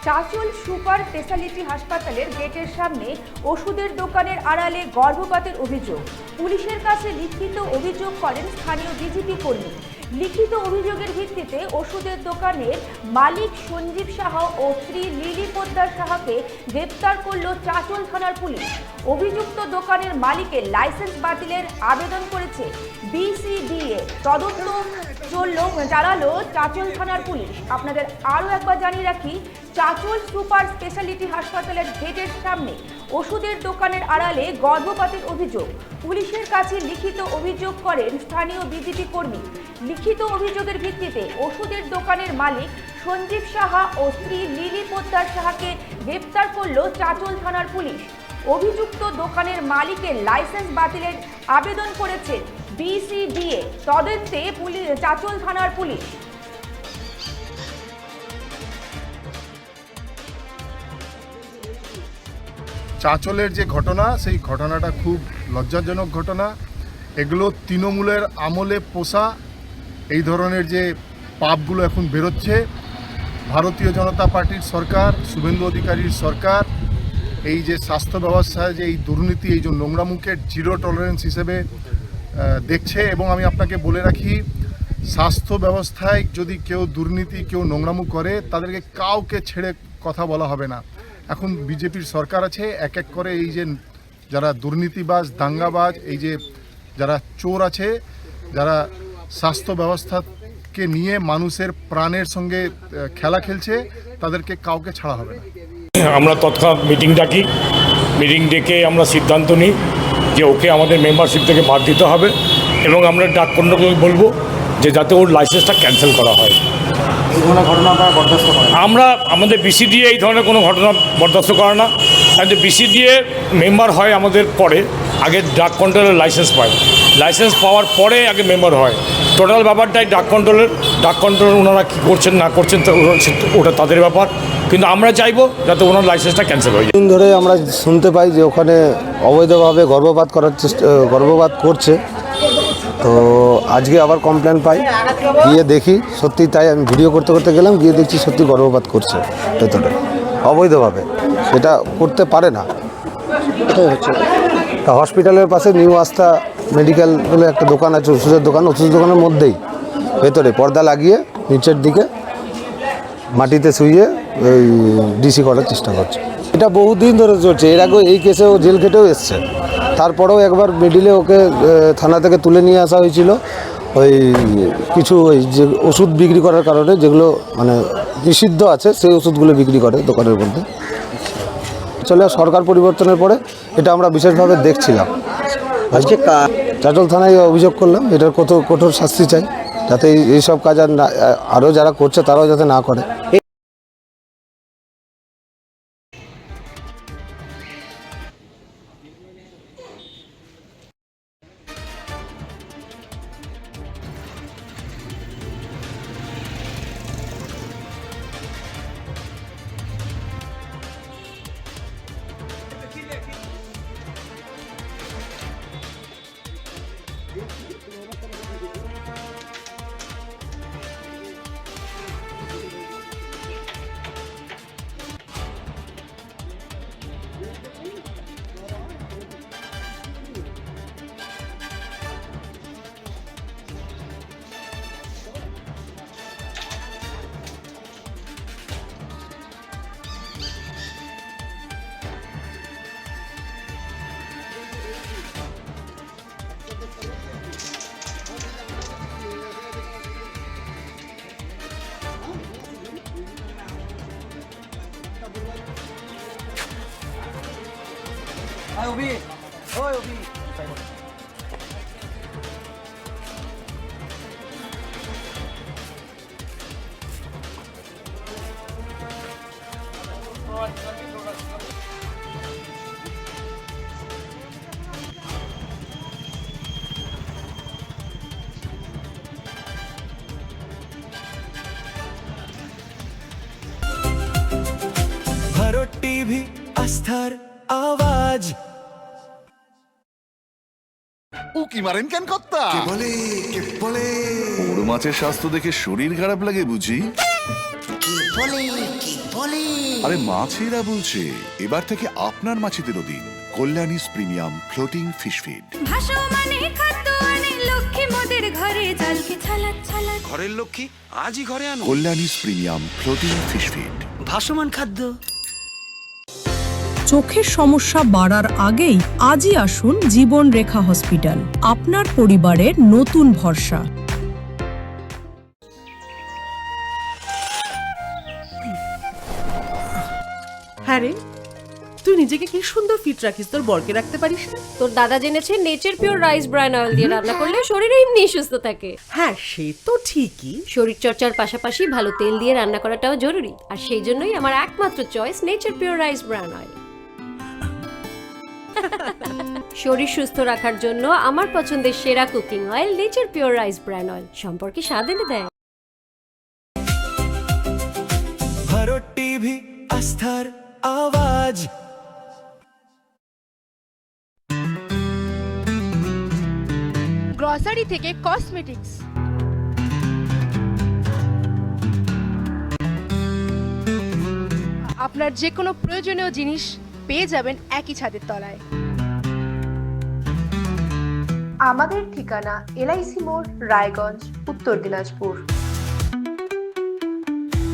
Chanchal super speciality হাসপাতালের গেটের সামনে ওষুধের দোকানের আড়ালে গর্ভপাতের অভিযোগ। পুলিশের কাছে লিখিত অভিযোগ করেন স্থানীয় বিজেপি কর্মী। লিখিত অভিযোগের ভিত্তিতে ওষুধের দোকানের মালিক সঞ্জীব সাহা ও স্ত্রী লিলি পোদ্দার সাহাকে গ্রেপ্তার করল চাঁচল থানার পুলিশ। অভিযুক্ত দোকানের মালিকের লাইসেন্স বাতিলের আবেদন করেছে বিসিডিএ। তদন্ত চালালো চাঁচল থানার পুলিশ। আপনাদের আরও একবার জানিয়ে রাখি, চাঁচল সুপার স্পেশালিটি হাসপাতালের গেটের সামনে ওষুধের দোকানের আড়ালে গর্ভপাতের অভিযোগ। পুলিশের কাছে লিখিত অভিযোগ করেন স্থানীয় বিজেপি কর্মী। লিখিত অভিযোগের ভিত্তিতে ওষুধের দোকানের মালিক সঞ্জীব সাহা ও স্ত্রী লিলি পোদ্দার সাহাকে গ্রেপ্তার করল চাঁচল থানার পুলিশ। অভিযুক্ত দোকানের মালিকের লাইসেন্স বাতিলের আবেদন করেছে বিসিডিএ। তদন্তে চাঁচল থানার পুলিশ। চাঁচলের যে ঘটনা, সেই ঘটনাটা খুব লজ্জাজনক ঘটনা। এগুলো তৃণমূলের আমলে পোষা এই ধরনের যে পাপগুলো এখন বেরোচ্ছে, ভারতীয় জনতা পার্টির সরকার, শুভেন্দু অধিকারীর সরকার এই যে স্বাস্থ্য ব্যবস্থায় যে এই দুর্নীতি, এই যে নোংরামুখের জিরো টলারেন্স হিসেবে দেখছে। এবং আমি আপনাকে বলে রাখি, স্বাস্থ্য ব্যবস্থায় যদি কেউ দুর্নীতি, কেউ নোংরামু করে, তাদেরকে কাউকে ছেড়ে কথা বলা হবে না। এখন বিজেপির সরকার আছে, এক এক করে এই যে যারা দুর্নীতিবাজ, দাঙ্গাবাজ, এই যে যারা চোর আছে, যারা স্বাস্থ্য ব্যবস্থাকে নিয়ে মানুষের প্রাণের সঙ্গে খেলা খেলছে, তাদেরকে কাউকে ছাড়া হবে না। আমরা তৎক্ষণাৎ মিটিং ডেকে আমরা সিদ্ধান্ত নিই যে ওকে আমাদের মেম্বারশিপ থেকে বাদ দিতে হবে এবং আমরা ডাক কন্ট্রোলকে বলবো যে যাতে ওর লাইসেন্সটা ক্যান্সেল করা হয়। এই ধরনের ঘটনা আপনারা বরদাস্ত করেন? আমরা আমাদের বিসিডিএ এই ধরনের কোনো ঘটনা বরদাস্ত করে না। কারণ যে বিসিডিএ মেম্বার হয় আমাদের পরে, আগে ডাক কন্ট্রোলের লাইসেন্স পায়, লাইসেন্স পাওয়ার পরে আগে মেম্বার হয়। টোটাল ব্যাপারটাই ডাক কন্ট্রোল ওনারা কী করছেন না করছেন ওটা তাদের ব্যাপার, কিন্তু আমরা চাইবো যাতে ওনার লাইসেন্সটা ক্যান্সেল হয়ে যায়। দিন ধরে আমরা শুনতে পাই যে ওখানে অবৈধভাবে গর্ভপাত করছে। তো আজকে আবার কমপ্লেন পাই, গিয়ে দেখি সত্যি তাই। আমি ভিডিও করতে করতে গেলাম, গিয়ে দেখছি সত্যি গর্ভপাত করছে ভেতরে অবৈধভাবে। সেটা করতে পারে না। এটাই হচ্ছে হসপিটালের পাশে নিউ আস্থা মেডিকেল বলে একটা দোকান আছে, ওষুধের দোকানের মধ্যেই ভেতরে পর্দা লাগিয়ে নিচের দিকে মাটিতে শুইয়ে ওই ডিসি করার চেষ্টা করছে। এটা বহুদিন ধরে চলছে। এর আগে এই কেসেও জেল খেটেও এসছে। তারপরেও একবার মিডিলে ওকে থানা থেকে তুলে নিয়ে আসা হয়েছিল ওই কিছু ওই যে ওষুধ বিক্রি করার কারণে, যেগুলো মানে নিষিদ্ধ আছে, সেই ওষুধগুলো বিক্রি করে দোকানের মধ্যে। চলে সরকার পরিবর্তনের পরে এটা আমরা বিশেষভাবে দেখছিলাম। আজকে চাঁচল থানায় অভিযোগ করলাম, এটার কঠোর শাস্তি চাই, যাতে এইসব কাজ আর আরও যারা করছে তারাও যাতে না করে। ভারত টিভি, আস্থার আওয়াজ। উকি মারেন কেন কর্তা? কে বলে বড় মাছের স্বাস্থ্য দেখে শরীর খারাপ লাগে বুঝি? আরে মাছেরা বলছে এবার থেকে আপনার মাছেদেরও দিন কল্যাণীস প্রিমিয়াম ফ্লোটিং ফিশ ফিড। ভাসমানে খাদ্য আনে লক্ষ্মী মোদের ঘরে জলকে ছালাক ছালাক। ঘরের লক্ষ্মী আজই ঘরে আনো কল্যাণীস প্রিমিয়াম ফ্লোটিং ফিশ ফিড। ভাসমান খাদ্য। চোখের সমস্যা বাড়ার আগেই আজই আসুন জীবন রেখা হসপিটাল, আপনার পরিবারের নতুন ভরসা। হ্যাঁ রে, তুই নিজেকে কি সুন্দর ফিট রাখিস, তোর বরকে রাখতে পারিস না? তোর দাদা জেনেছে nature pure rice bran oil দিয়ে রান্না করলে শরীর এমনি সুস্থ থাকে। হ্যাঁ সে তো ঠিকই, শরীর চর্চার পাশাপাশি ভালো তেল দিয়ে রান্না করাটাও জরুরি, আর সেই জন্যই আমার একমাত্র choice nature pure rice bran oil. শরীর সুস্থ রাখার জন্য আমার পছন্দের সেরা cooking oil nature pure rice bran oil, সম্পর্কে স্বাদ এনে দেয়। ভারত টিভি আস্থার আওয়াজ। গ্রসারি থেকে কসমেটিক্স, আপনার যে কোনো প্রয়োজনীয় জিনিস পেয়ে যাবেন একই ছাদের তলায়। আমাদের ঠিকানা LIC মোড়, রায়গঞ্জ, উত্তর দিনাজপুর।